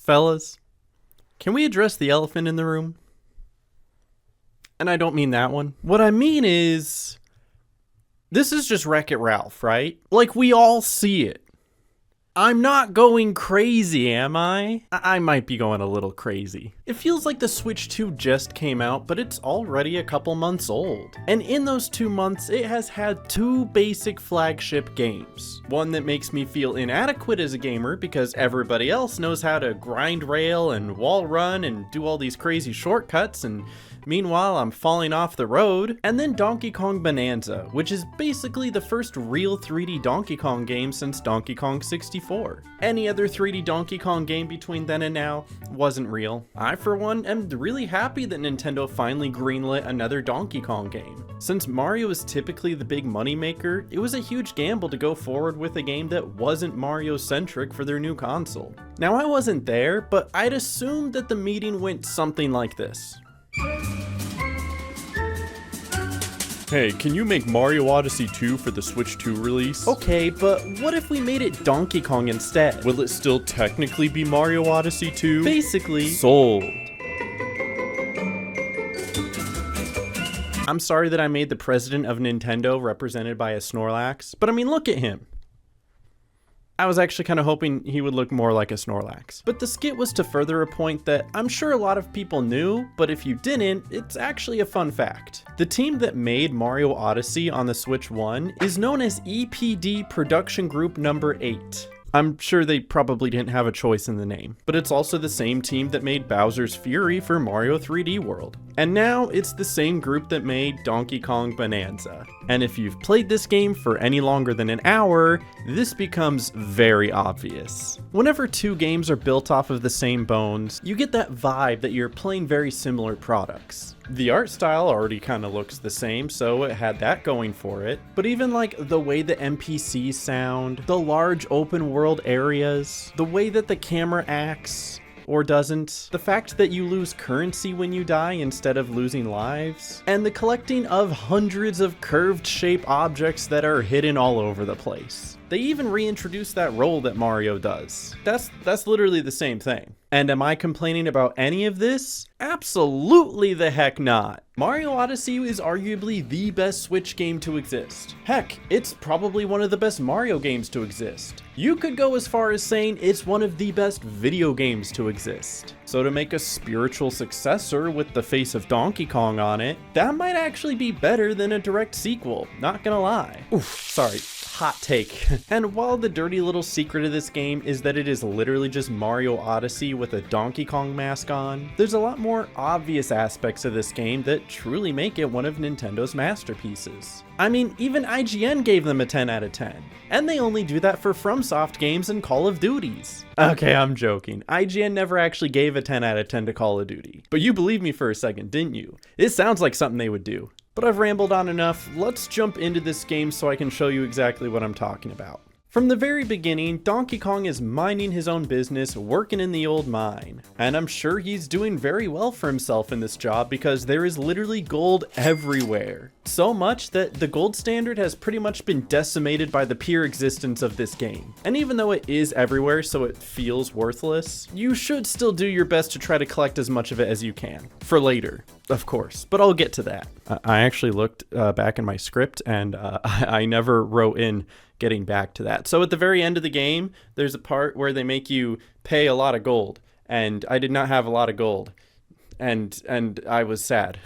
Fellas, can we address the elephant in the room? And I don't mean that one. What I mean is, this is just Wreck-It Ralph, right? Like, we all see it. I'm not going crazy, am I? I might be going a little crazy. It feels like the Switch 2 just came out, but it's already a couple months old. And in those 2 months, it has had 2 basic flagship games. One that makes me feel inadequate as a gamer because everybody else knows how to grind rail and wall run and do all these crazy shortcuts, and meanwhile, I'm falling off the road. And then Donkey Kong Bonanza, which is basically the first real 3D Donkey Kong game since Donkey Kong 64. Any other 3D Donkey Kong game between then and now wasn't real. I, for one, am really happy that Nintendo finally greenlit another Donkey Kong game. Since Mario is typically the big moneymaker, it was a huge gamble to go forward with a game that wasn't Mario-centric for their new console. Now, I wasn't there, but I'd assumed that the meeting went something like this. Hey, can you make Mario Odyssey 2 for the Switch 2 release? Okay, but what if we made it Donkey Kong instead? Will it still technically be Mario Odyssey 2? Basically, sold. I'm sorry that I made the president of Nintendo represented by a Snorlax, but I mean, look at him. I was actually kind of hoping he would look more like a Snorlax. But the skit was to further a point that I'm sure a lot of people knew, but if you didn't, it's actually a fun fact. The team that made Mario Odyssey on the Switch 1 is known as EPD Production Group Number 8. I'm sure they probably didn't have a choice in the name, but it's also the same team that made Bowser's Fury for Mario 3D World. And now it's the same group that made Donkey Kong Bonanza. And if you've played this game for any longer than an hour, this becomes very obvious. Whenever 2 games are built off of the same bones, you get that vibe that you're playing very similar products. The art style already kind of looks the same, so it had that going for it. But even like the way the NPCs sound, the large open world areas, the way that the camera acts, or doesn't, the fact that you lose currency when you die instead of losing lives, and the collecting of hundreds of curved shape objects that are hidden all over the place. They even reintroduced that roll that Mario does. That's literally the same thing. And am I complaining about any of this? Absolutely the heck not. Mario Odyssey is arguably the best Switch game to exist. Heck, it's probably one of the best Mario games to exist. You could go as far as saying it's one of the best video games to exist. So to make a spiritual successor with the face of Donkey Kong on it, that might actually be better than a direct sequel, not gonna lie. Oof, sorry. Hot take. And while the dirty little secret of this game is that it is literally just Mario Odyssey with a Donkey Kong mask on, there's a lot more obvious aspects of this game that truly make it one of Nintendo's masterpieces. I mean, even IGN gave them a 10 out of 10. And they only do that for FromSoft games and Call of Duties. Okay, I'm joking. IGN never actually gave a 10 out of 10 to Call of Duty. But you believed me for a second, didn't you? It sounds like something they would do. But I've rambled on enough. Let's jump into this game so I can show you exactly what I'm talking about. From the very beginning, Donkey Kong is minding his own business, working in the old mine. And I'm sure he's doing very well for himself in this job because there is literally gold everywhere. So much that the gold standard has pretty much been decimated by the pure existence of this game. And even though it is everywhere so it feels worthless, you should still do your best to try to collect as much of it as you can. For later, of course, but I'll get to that. I actually looked back in my script and I never wrote in getting back to that. So at the very end of the game, there's a part where they make you pay a lot of gold, and I did not have a lot of gold, and I was sad.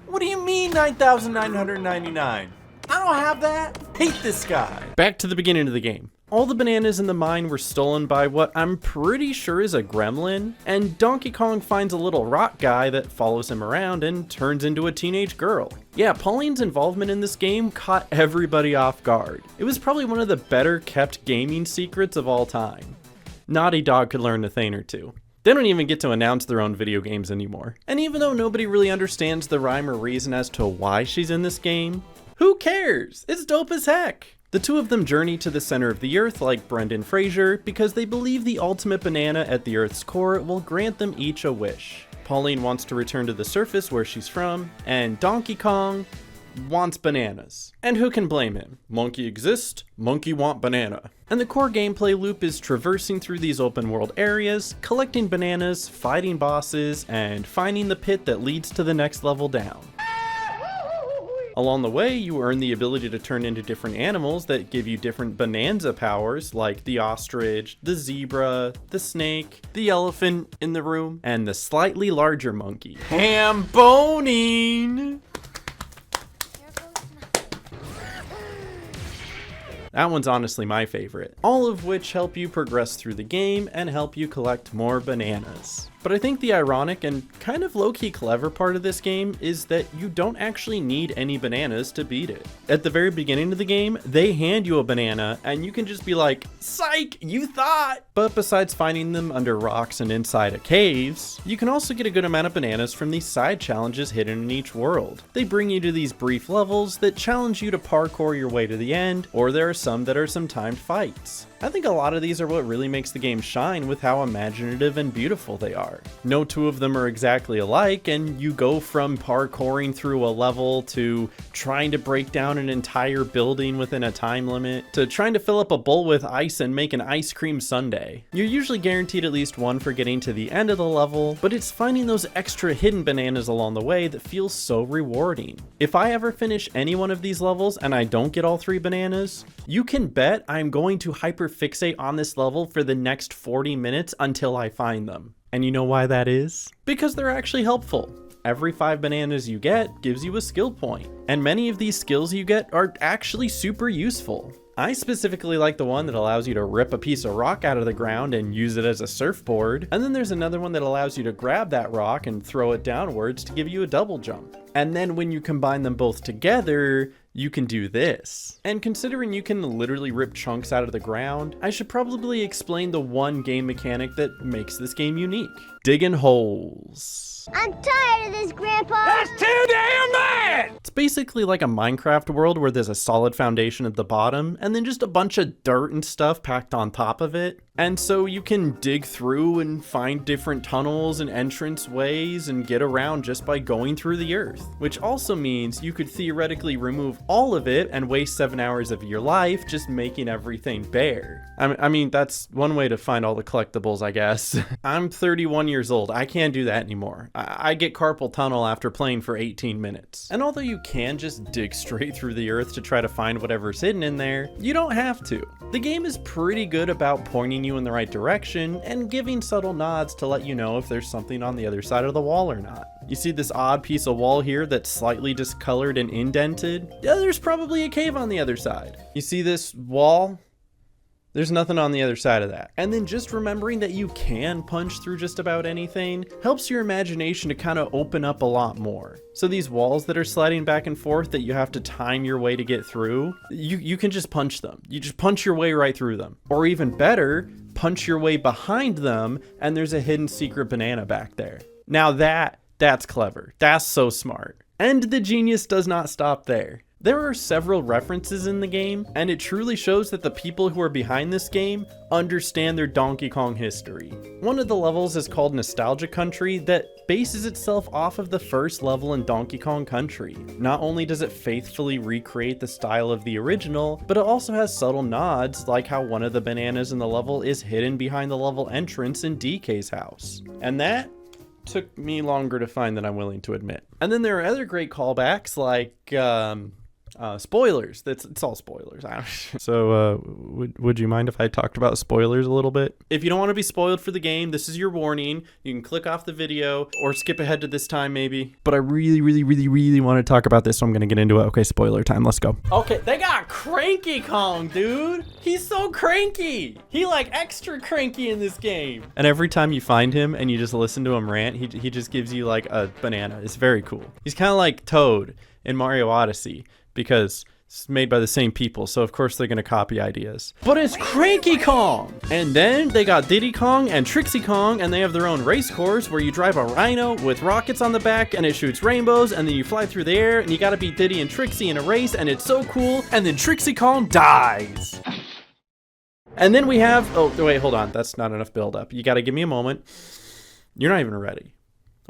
What do you mean 9,999? I don't have that. Hate this guy. Back to the beginning of the game. All the bananas in the mine were stolen by what I'm pretty sure is a gremlin, and Donkey Kong finds a little rock guy that follows him around and turns into a teenage girl. Yeah, Pauline's involvement in this game caught everybody off guard. It was probably one of the better kept gaming secrets of all time. Naughty Dog could learn a thing or two. They don't even get to announce their own video games anymore. And even though nobody really understands the rhyme or reason as to why she's in this game, who cares? It's dope as heck. The two of them journey to the center of the earth like Brendan Fraser because they believe the ultimate banana at the earth's core will grant them each a wish. Pauline wants to return to the surface where she's from, and Donkey Kong, wants bananas. And who can blame him? Monkey exist, monkey want banana. And the core gameplay loop is traversing through these open world areas, collecting bananas, fighting bosses, and finding the pit that leads to the next level down. Along the way, you earn the ability to turn into different animals that give you different Bonanza powers, like the ostrich, the zebra, the snake, the elephant in the room, and the slightly larger monkey. Hamboning! That one's honestly my favorite. All of which help you progress through the game and help you collect more bananas. But I think the ironic and kind of low-key clever part of this game is that you don't actually need any bananas to beat it. At the very beginning of the game, they hand you a banana and you can just be like, psych, you thought! But besides finding them under rocks and inside of caves, you can also get a good amount of bananas from these side challenges hidden in each world. They bring you to these brief levels that challenge you to parkour your way to the end, or there are some that are some timed fights. I think a lot of these are what really makes the game shine with how imaginative and beautiful they are. No two of them are exactly alike, and you go from parkouring through a level to trying to break down an entire building within a time limit to trying to fill up a bowl with ice and make an ice cream sundae. You're usually guaranteed at least one for getting to the end of the level, but it's finding those extra hidden bananas along the way that feels so rewarding. If I ever finish any one of these levels and I don't get all 3 bananas, you can bet I'm going to hyperfixate on this level for the next 40 minutes until I find them. And you know why that is? Because they're actually helpful. Every 5 bananas you get gives you a skill point, and many of these skills you get are actually super useful. I specifically like the one that allows you to rip a piece of rock out of the ground and use it as a surfboard, and then there's another one that allows you to grab that rock and throw it downwards to give you a double jump. And then when you combine them both together, you can do this. And considering you can literally rip chunks out of the ground, I should probably explain the one game mechanic that makes this game unique. Digging holes. I'm tired of this, Grandpa! That's too damn bad! It's basically like a Minecraft world where there's a solid foundation at the bottom and then just a bunch of dirt and stuff packed on top of it. And so you can dig through and find different tunnels and entrance ways and get around just by going through the earth. Which also means you could theoretically remove all of it and waste 7 hours of your life just making everything bare. I mean, that's one way to find all the collectibles, I guess. I'm 31 years old. I can't do that anymore. I get carpal tunnel after playing for 18 minutes. And although you can just dig straight through the earth to try to find whatever's hidden in there, you don't have to. The game is pretty good about pointing you in the right direction and giving subtle nods to let you know if there's something on the other side of the wall or not. You see this odd piece of wall here that's slightly discolored and indented? Yeah, there's probably a cave on the other side. You see this wall? There's nothing on the other side of that. And then just remembering that you can punch through just about anything helps your imagination to kind of open up a lot more. So these walls that are sliding back and forth that you have to time your way to get through, you can just punch them. You just punch your way right through them. Or even better, punch your way behind them and there's a hidden secret banana back there. Now that's clever. That's so smart. And the genius does not stop there. There are several references in the game, and it truly shows that the people who are behind this game understand their Donkey Kong history. One of the levels is called Nostalgia Country that bases itself off of the first level in Donkey Kong Country. Not only does it faithfully recreate the style of the original, but it also has subtle nods like how one of the bananas in the level is hidden behind the level entrance in DK's house. And that took me longer to find than I'm willing to admit. And then there are other great callbacks like spoilers. It's all spoilers. So would you mind if I talked about spoilers a little bit? If you don't want to be spoiled for the game, this is your warning. You can click off the video or skip ahead to this time maybe. But I really want to talk about this, so I'm gonna get into it. Okay, spoiler time, let's go. Okay, they got Cranky Kong, dude. He's so cranky. He like extra cranky in this game. And every time you find him and you just listen to him rant, he just gives you like a banana. It's very cool. He's kind of like Toad in Mario Odyssey, because it's made by the same people, so of course they're gonna copy ideas. But it's Cranky Kong! And then they got Diddy Kong and Trixie Kong, and they have their own race course where you drive a rhino with rockets on the back and it shoots rainbows, and then you fly through the air and you gotta beat Diddy and Trixie in a race, and it's so cool, and then Trixie Kong dies! And then we have, oh wait, hold on, that's not enough build up. You gotta give me a moment. You're not even ready.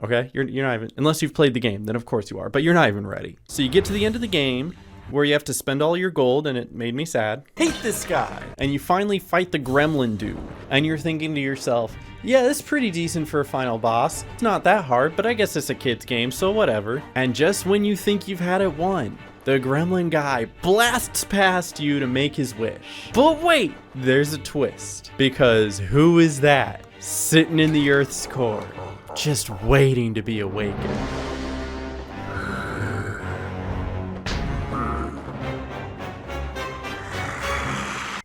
Okay, you're not even, unless you've played the game, then of course you are, but you're not even ready. So you get to the end of the game where you have to spend all your gold, and it made me sad. Hate this guy. And you finally fight the gremlin dude, and you're thinking to yourself, yeah, this is pretty decent for a final boss. It's not that hard, but I guess it's a kid's game, so whatever. And just when you think you've had it won, the gremlin guy blasts past you to make his wish. But wait, there's a twist. Because who is that sitting in the Earth's core, just waiting to be awakened?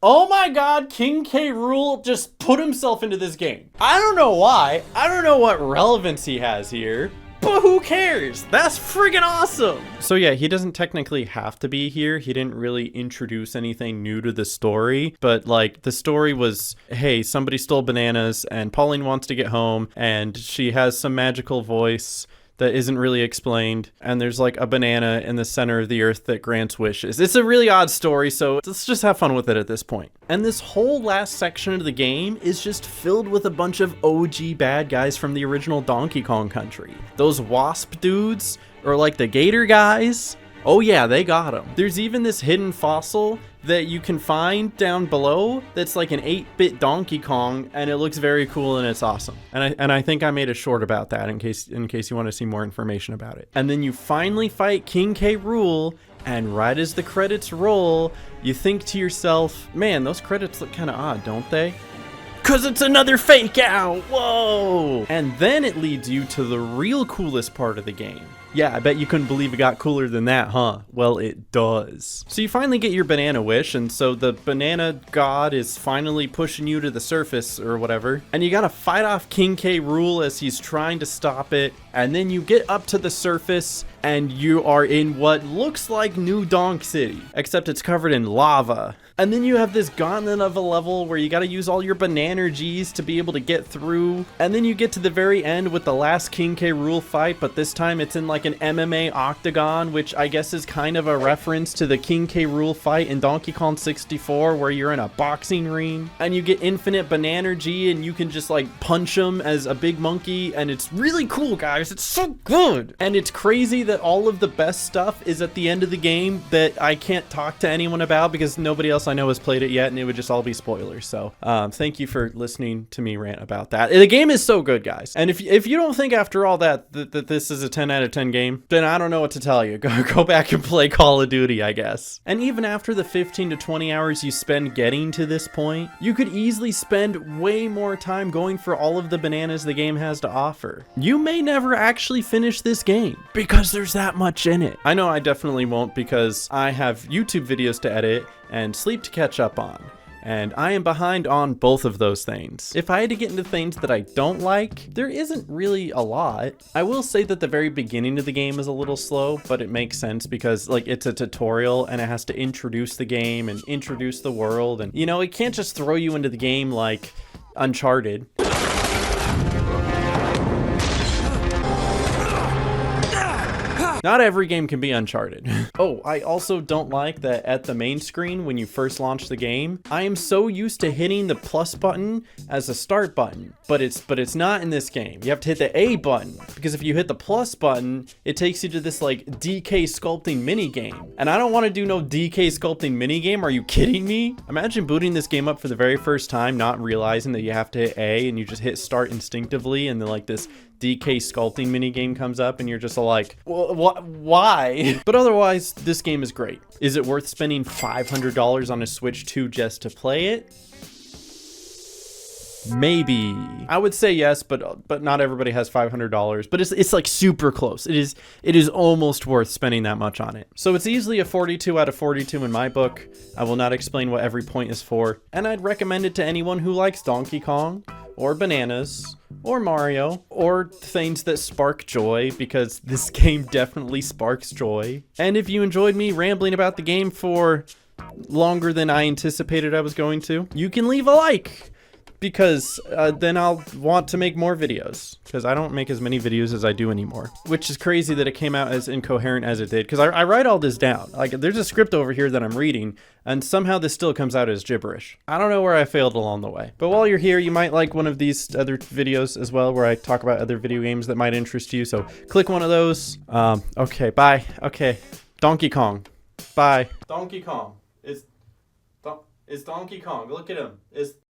Oh my god, King K. Rool just put himself into this game. I don't know why. I don't know what relevance he has here. But who cares? That's friggin' awesome! So yeah, he doesn't technically have to be here. He didn't really introduce anything new to the story. But like, the story was, hey, somebody stole bananas and Pauline wants to get home and she has some magical voice that isn't really explained, and there's like a banana in the center of the earth that grants wishes. It's a really odd story, so let's just have fun with it at this point. And this whole last section of the game is just filled with a bunch of OG bad guys from the original Donkey Kong Country. Those wasp dudes, or like the gator guys. Oh yeah, they got them. There's even this hidden fossil that you can find down below that's like an 8-bit Donkey Kong, and it looks very cool and it's awesome. And I think I made a short about that in case you want to see more information about it. And then you finally fight King K. Rool, and right as the credits roll, you think to yourself, man, those credits look kind of odd, don't they? 'Cause it's another fake out! Whoa! And then it leads you to the real coolest part of the game. Yeah, I bet you couldn't believe it got cooler than that, huh? Well, it does. So you finally get your banana wish, and so the banana god is finally pushing you to the surface or whatever. And you gotta fight off King K. Rool as he's trying to stop it. And then you get up to the surface, and you are in what looks like New Donk City, except it's covered in lava. And then you have this gauntlet of a level where you gotta use all your Bananergies to be able to get through. And then you get to the very end with the last King K. Rool fight, but this time it's in like an MMA octagon, which I guess is kind of a reference to the King K. Rool fight in Donkey Kong 64, where you're in a boxing ring. And you get infinite Bananergy, and you can just like punch him as a big monkey, and it's really cool, guys. It's so good! And it's crazy that all of the best stuff is at the end of the game that I can't talk to anyone about because nobody else I know has played it yet, and it would just all be spoilers. So thank you for listening to me rant about that. The game is so good, guys. And if you don't think after all that this is a 10 out of 10 game, then I don't know what to tell you. Go back and play Call of Duty, I guess. And even after the 15 to 20 hours you spend getting to this point, you could easily spend way more time going for all of the bananas the game has to offer. You may never actually finish this game because there's that much in it. I know I definitely won't because I have YouTube videos to edit and sleep to catch up on. And I am behind on both of those things. If I had to get into things that I don't like, there isn't really a lot. I will say that the very beginning of the game is a little slow, but it makes sense because like it's a tutorial and it has to introduce the game and introduce the world. And you know, it can't just throw you into the game like Uncharted. Not every game can be Uncharted. Oh, I also don't like that at the main screen when you first launch the game, I am so used to hitting the plus button as a start button, but it's not in this game. You have to hit the A button because if you hit the plus button, it takes you to this like DK sculpting mini game. And I don't want to do no DK sculpting mini game. Are you kidding me? Imagine booting this game up for the very first time, not realizing that you have to hit A and you just hit start instinctively, and then like this DK sculpting minigame comes up and you're just like, why? But otherwise, this game is great. Is it worth spending $500 on a Switch 2 just to play it? Maybe. I would say yes, but not everybody has $500. But it's like super close. It is almost worth spending that much on it. So it's easily a 42 out of 42 in my book. I will not explain what every point is for, and I'd recommend it to anyone who likes Donkey Kong or bananas or Mario or things that spark joy, because this game definitely sparks joy. And if you enjoyed me rambling about the game for longer than I anticipated I was going to, you can leave a like. because then I'll want to make more videos, because I don't make as many videos as I do anymore, which is crazy that it came out as incoherent as it did, because I write all this down. Like, there's a script over here that I'm reading, and somehow this still comes out as gibberish. I don't know where I failed along the way. But while you're here, you might like one of these other videos as well, where I talk about other video games that might interest you, so click one of those. Okay, bye. Okay, Donkey Kong. Bye. Donkey Kong. It's Donkey Kong. Look at him.